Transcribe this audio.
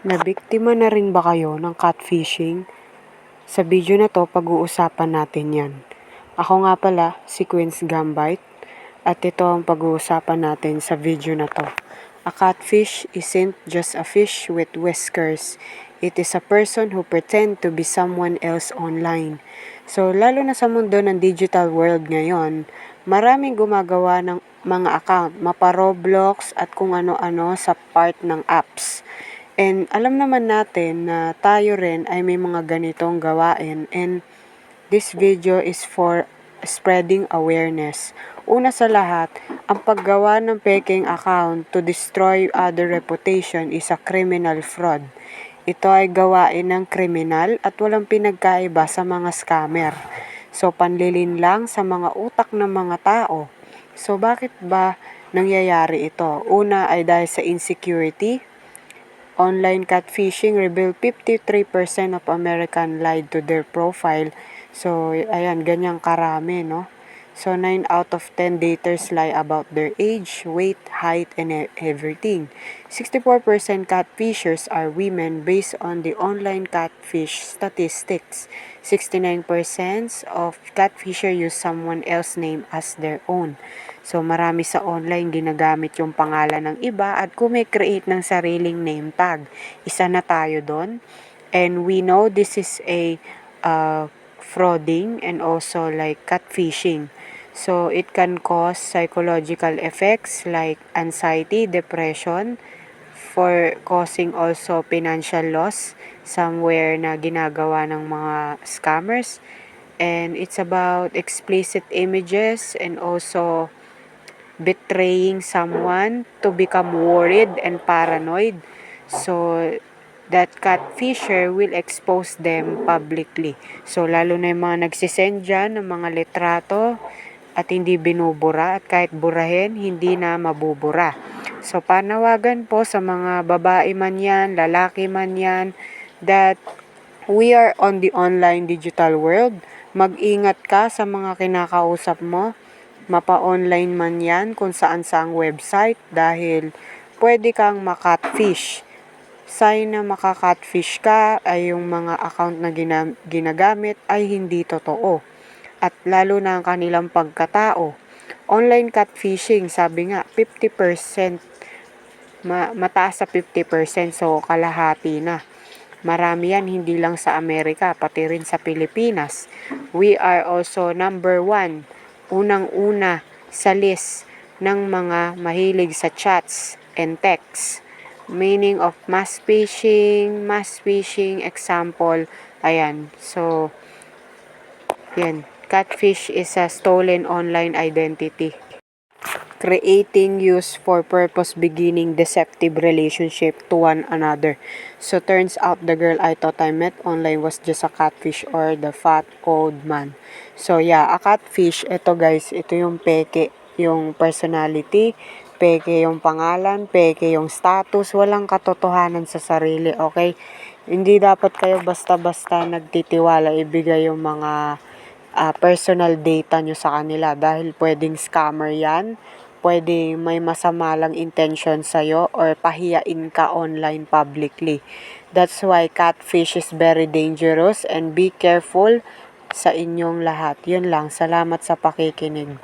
Nabiktima na rin ba kayo ng catfishing? Sa video na to, pag-uusapan natin yan. Ako nga pala, si Queen's Gambite, at ito ang pag-uusapan natin sa video na to. A catfish isn't just a fish with whiskers. It is a person who pretend to be someone else online. So, lalo na sa mundo ng digital world ngayon, maraming gumagawa ng mga account, mapa-Roblox at kung ano-ano sa part ng apps. And alam naman natin na tayo rin ay may mga ganitong gawain, and this video is for spreading awareness. Una sa lahat, ang paggawa ng peking account to destroy other reputation is a criminal fraud. Ito ay gawain ng kriminal at walang pinagkaiba sa mga scammer. So, panlilin lang sa mga utak ng mga tao. So, bakit ba nangyayari ito? Una ay dahil sa insecurity. Online catfishing revealed 53% of Americans lied to their profile. So, ayan, ganyang karami, no? So, 9 out of 10 daters lie about their age, weight, height, and everything. 64% catfishers are women based on the online catfish statistics. 69% of catfishers use someone else's name as their own. So, marami sa online ginagamit yung pangalan ng iba at kumikreate ng sariling name tag. Isa na tayo doon. And we know this is a frauding and also like catfishing. So, it can cause psychological effects like anxiety, depression, for causing also financial loss somewhere na ginagawa ng mga scammers. And it's about explicit images and also betraying someone to become worried and paranoid. So, that catfisher will expose them publicly. So, lalo na yung mga nagsisend dyan ng mga litrato at hindi binubura, at kahit burahin, hindi na mabubura. So, panawagan po sa mga babae man yan, lalaki man yan, that we are on the online digital world. Mag-ingat ka sa mga kinakausap mo. Mapa-online man yan kung saan-saang website, dahil pwede kang makatfish. Sign na makakatfish ka ay yung mga account na ginagamit ay hindi totoo. At lalo na ang kanilang pagkatao. Online catfishing, sabi nga, 50%, mataas sa 50%, so kalahati na. Marami yan, hindi lang sa Amerika, pati rin sa Pilipinas. We are also number 1, unang-una sa list ng mga mahilig sa chats and texts. Meaning of mass phishing, example, ayan. So, yan. Catfish is a stolen online identity. Creating use for purpose beginning deceptive relationship to one another. So, turns out the girl I thought I met online was just a catfish or the fat old man. So, yeah, a catfish, ito guys, ito yung peke, yung personality, peke yung pangalan, peke yung status, walang katotohanan sa sarili, okay? Hindi dapat kayo basta-basta nagtitiwala, ibigay yung mga personal data nyo sa kanila, dahil pwedeng scammer yan, pwede may masama lang intention sa'yo or pahiyain ka online publicly. That's why catfish is very dangerous, and be careful sa inyong lahat. Yun lang. Salamat sa pakikinig.